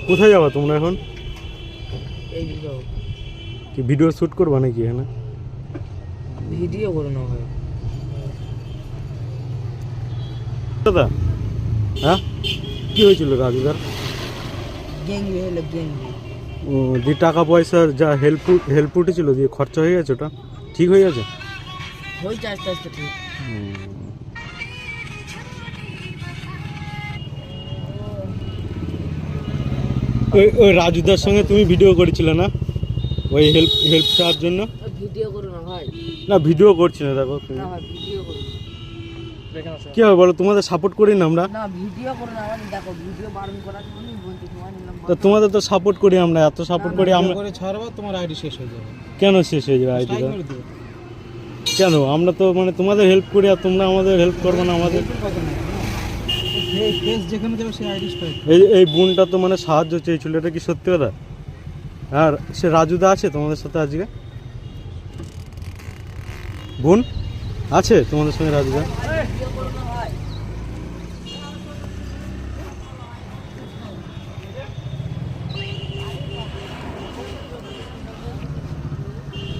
কোথায় যাবা তোমরা এখন? এই যাও, কি ভিডিও শ্যুট করবা নাকি এখানে? ভিডিও করে না হয়। দাদা হ্যাঁ, কি হয়েছিল রাজুদার? গেঙ্গি হলো গেঙ্গি। ও দিয়ে টাকা পয়সার যা হেল্প উঠেছিল দিয়ে খরচা হয়ে গেছে, ওটা ঠিক হয়ে গেছে? হয়েছে আস্তে আস্তে ঠিক। ওই রাজুদার সঙ্গে তুমি ভিডিও করেছিলে না, ওই হেল্প চাওয়ার জন্য? ভিডিও করো না ভাই। না ভিডিও করছি না, দেখো তুমি না ভাই ভিডিও করো কি হবে বলো, তোমাদের সাপোর্ট করি না আমরা? না, ভিডিও করো না ভাই। দেখো ভিডিও বারণ করার জন্য বলতে তোমার নিলাম। তো তোমাদের তো সাপোর্ট করি আমরা, এত সাপোর্ট করি আমরা। করে ছাড়বা তোমার আইডি শেষ হয়ে যাবে। কেন শেষ হয়ে যাবে আইডিটা? স্ট্রাইক মেরে দিবে। কেন? আমরা তো মানে তোমাদের হেল্প করি আর তোমরা আমাদের হেল্প করবে না আমাদের? ফেস যেখানে যাবে সেই আইডি স্ট্রাইক। এই বোনটা তো মানে সাহায্য চেয়েছিল, এটা কি সত্যি কথা? আর সে রাজুদা আছে তোমাদের সাথে আজকে? বোন আছে তোমাদের সঙ্গে রাজুদা? ভিডিও করো না